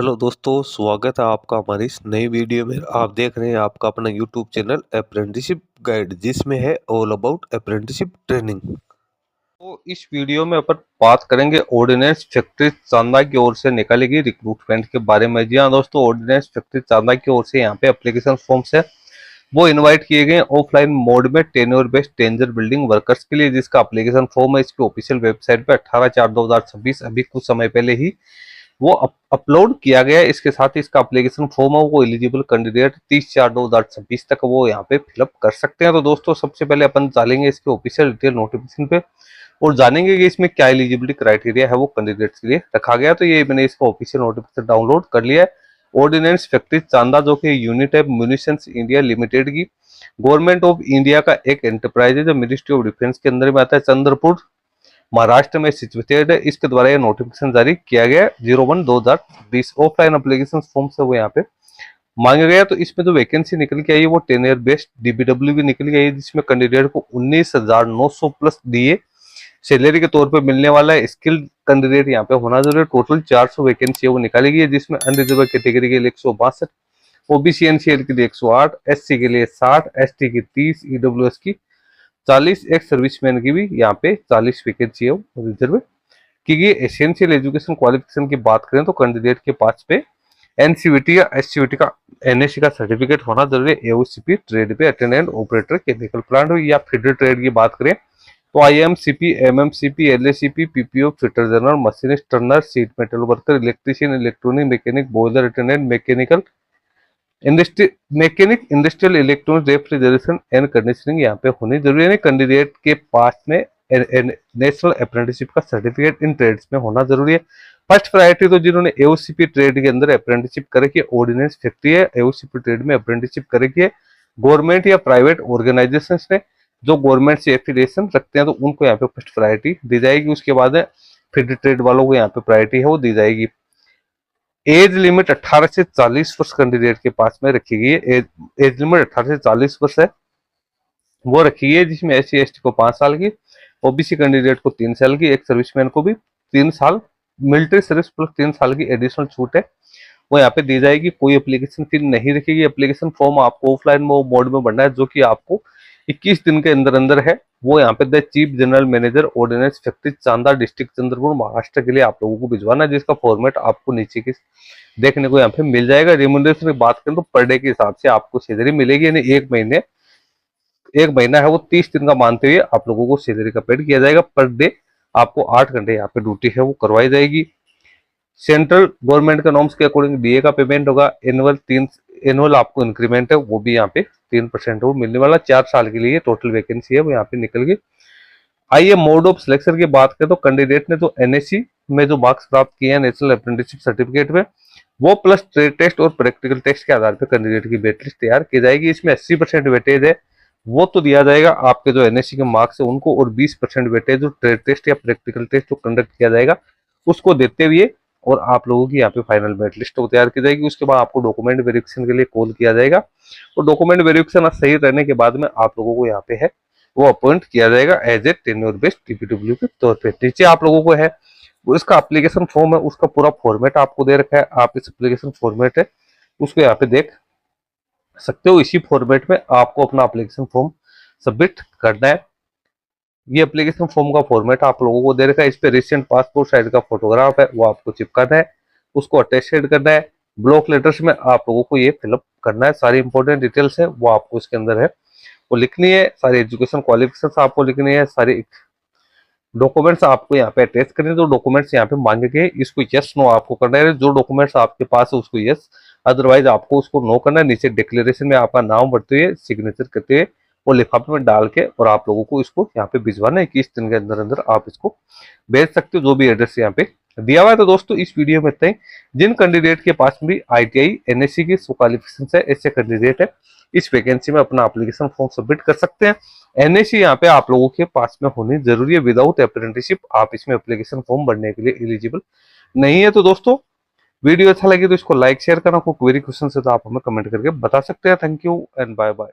Hello दोस्तों, स्वागत है आपका हमारी इस नई वीडियो में। आप देख रहे हैं आपका अपना यूट्यूब चैनल अप्रेंटिसशिप गाइड, जिसमें है ऑल अबाउट अप्रेंटिसशिप ट्रेनिंग। तो इस वीडियो में अपन बात करेंगे ऑर्डिनेंस फैक्ट्री चांदा की ओर से निकाली गई रिक्रूटमेंट के बारे में। जी हाँ दोस्तों, ऑर्डिनेंस फैक्ट्री चांदा की ओर से यहाँ पे एप्लीकेशन फॉर्म्स है वो इनवाइट किए गए ऑफलाइन मोड में टेन्योर बेस्ड टेंजर बिल्डिंग वर्कर्स के लिए, जिसका एप्लीकेशन फॉर्म है इसकी ऑफिशियल वेबसाइट पे 18/4/2026 अभी कुछ समय पहले ही वो अपलोड किया गया है। इसके साथ ही इसका एप्लीकेशन फॉर्म है वो एलिजिबल कैंडिडेट 30/4/2026 तक वो यहाँ पे फिलअप कर सकते हैं। तो दोस्तों सबसे पहले अपन चलेंगे इसके ऑफिशियल डिटेल नोटिफिकेशन पे और जानेंगे कि इसमें क्या एलिजिबिलिटी क्राइटेरिया है वो कैंडिडेट्स के लिए रखा गया। तो ये मैंने इसका ऑफिशियल नोटिफिकेशन डाउनलोड कर लिया है। ऑर्डिनेंस फैक्ट्री चांदा, जो कि यूनिट है म्यूनिशंस इंडिया लिमिटेड की, गवर्नमेंट ऑफ इंडिया का एक एंटरप्राइज है जो मिनिस्ट्री ऑफ डिफेंस के अंदर में आता है, चंद्रपुर महाराष्ट्र में सिचुएटेड है। इसके द्वारा यह नोटिफिकेशन जारी किया गया है 01/2/2020। ऑफलाइन एप्लीकेशन फॉर्म से वो यहाँ पे मांगा गया। तो इसमें जो वैकेंसी निकल के आई है वो 10 ईयर बेस्ड डीबीडब्ल्यू भी निकल के आई है, जिसमें कैंडिडेट को 19,900 प्लस डीए सैलरी के तौर पे मिलने वाला है। स्किल्ड कैंडिडेट यहाँ पे होना जरूरी है। टोटल 400 वैकेंसी है वो निकाली गई है, जिसमें अनरिजर्व कैटेगरी के लिए 162, ओबीसी एनसीएल के लिए 108, एससी के लिए 60, एसटी की 30, ईडब्ल्यूएस की 40, एक सर्विसमैन की भी यहाँ पे 40 वैकेंसी है वो रिजर्व की गई। एसेंशियल एजुकेशन क्वालिफिकेशन की बात करें तो कैंडिडेट के पास पे एनसीवीटी या एससीवीटी का एनएससी का सर्टिफिकेट होना जरूरी है। एओसीपी ट्रेड पे अटेंडेंट ऑपरेटर केमिकल प्लांट हो या फीडर ट्रेड की बात करें तो IMCP, MMCP, LACP, PPO, fitter general, machinist, turner, sheet metal worker, electrician, electronic mechanic, boiler attendant, industrial electronic, refrigeration and conditioning यहाँ पे होनी जरूरी है। कैंडिडेट के पास में नेशनल अप्रेंटिसशिप का सर्टिफिकेट इन ट्रेड्स में होना जरूरी है। फर्स्ट प्रायोरिटी तो जिन्होंने एओसीपी ट्रेड के अंदर अप्रेंटिसशिप करेगी, ऑर्डिनेंस फैक्ट्री है, एओसीपी ट्रेड में अप्रेंटिसशिप करेगी, गवर्नमेंट या प्राइवेट ऑर्गेनाइजेशन ने जो गवर्नमेंट से एफिलिएशन रखते हैं तो उनको यहाँ पे फर्स्ट प्रायोरिटी दी जाएगी। उसके बाद फीडर ट्रेड वालों को यहाँ पे प्रायोरिटी है वो दी जाएगी। एज लिमिट 18 से 40 वर्ष कैंडिडेट के पास में रखी गई है। एज लिमिट 18 से 40 वर्ष है वो रखी गई है, जिसमें एससी एसटी को 5 साल की, ओबीसी कैंडिडेट को 3 साल की, एक सर्विसमैन को भी 3 साल, मिलिट्री सर्विस प्लस 3 साल की एडिशनल छूट है वो यहाँ पे दी जाएगी। कोई एप्लीकेशन फी नहीं रखेगी। एप्लीकेशन फॉर्म आपको ऑफलाइन मोड में भरना है, जो कि आपको 21 दिन के अंदर अंदर है वो यहाँ पे the chief general manager ordnance factory Chanda, district Chandrapur, Maharashtra के लिए आप लोगों को भिजवाना है, जिसका फॉर्मेट आपको नीचे की देखने को यहाँ पे मिल जाएगा। रेम्यूनरेशन की बात करें तो पर डे के हिसाब से आपको सैलरी मिलेगी, यानी एक महीना है वो 30 दिन का मानते हुए आप लोगों को सैलरी का पेड किया जाएगा। पर डे आपको 8 घंटे यहाँ पे ड्यूटी है वो करवाई जाएगी। सेंट्रल गवर्नमेंट के नॉर्म्स के अकॉर्डिंग डीए का पेमेंट होगा। एनुअल आपको इंक्रीमेंट है वो भी यहाँ पे 3% वो मिलने वाला। 4 साल के लिए टोटल वैकेंसी है वो यहाँ पे निकल गई। आइए मोड ऑफ सिलेक्शन की बात करें तो कैंडिडेट ने जो एनएससी में जो मार्क्स प्राप्त किए हैं नेशनल अप्रेंटिसशिप सर्टिफिकेट में, वो प्लस ट्रेड टेस्ट और प्रैक्टिकल टेस्ट के आधार पर कैंडिडेट की वेट लिस्ट तैयार की जाएगी। इसमें 80% वेटेज है वो तो दिया जाएगा आपके जो एनएससी के मार्क्स है उनको, और 20% वेटेज जो ट्रेड टेस्ट या प्रैक्टिकल टेस्ट जो कंडक्ट किया जाएगा उसको देते हुए और आप लोगों की यहाँ पे फाइनल मेरिट लिस्ट तो तैयार की जाएगी। उसके बाद आपको डॉक्यूमेंट वेरिफिकेशन के लिए कॉल किया जाएगा और डॉक्यूमेंट वेरिफिकेशन सही रहने के बाद में आप लोगों को यहाँ पे है वो अपॉइंट किया जाएगा एज ए टेन्योर बेस्ड टीपीडब्ल्यू के तौर पे। नीचे आप लोगों को है वो इसका एप्लीकेशन फॉर्म है, उसका पूरा फॉर्मेट आपको दे रखा है। आप इस एप्लीकेशन फॉर्मेट है उसको यहाँ पे देख सकते हो। इसी फॉर्मेट में आपको अपना एप्लीकेशन फॉर्म सबमिट करना है। ये एप्लीकेशन फॉर्म का फॉर्मेट आप लोगों को दे रखा है। इस पे रिसेंट पासपोर्ट साइज का फोटोग्राफ है वो आपको चिपकाना है, उसको अटैचेड करना है। ब्लॉक लेटर्स में आप लोगों को ये फिलअप करना है। सारी इंपॉर्टेंट डिटेल्स है वो आपको इसके अंदर है वो लिखनी है। सारी एजुकेशन क्वालिफिकेशन आपको लिखनी है। सारी डॉक्यूमेंट्स आपको यहाँ पे अटैच करने, जो डॉक्यूमेंट्स यहाँ पे मांगे गए इसको यस नो आपको करना है। जो डॉक्यूमेंट्स आपके पास है उसको यस, अदरवाइज आपको उसको नो करना है। नीचे डिक्लेरेशन में आपका नाम भरते हुए सिग्नेचर करते हुए वो लिफाफे में डाल के और आप लोगों को इसको यहाँ पे भिजवाना है। 21 दिन के अंदर अंदर आप इसको भेज सकते हो, जो भी एड्रेस यहाँ पे दिया हुआ है। तो दोस्तों इस वीडियो में इतना ही। जिन कैंडिडेट के पास भी आईटीआई एनएससी की क्वालिफिकेशन है ऐसे कैंडिडेट है इस वैकेंसी में अपना एप्लीकेशन फॉर्म सबमिट कर सकते हैं। एनएससी यहाँ पे आप लोगों के पास में होनी जरूरी है। विदाउट अप्रेंटिसशिप आप इसमें एप्लीकेशन फॉर्म भरने के लिए एलिजिबल नहीं है। तो दोस्तों वीडियो अच्छा लगे तो इसको लाइक शेयर करना। कोई क्वेरी क्वेश्चन है तो आप हमें कमेंट करके बता सकते हैं। Thank you and bye bye.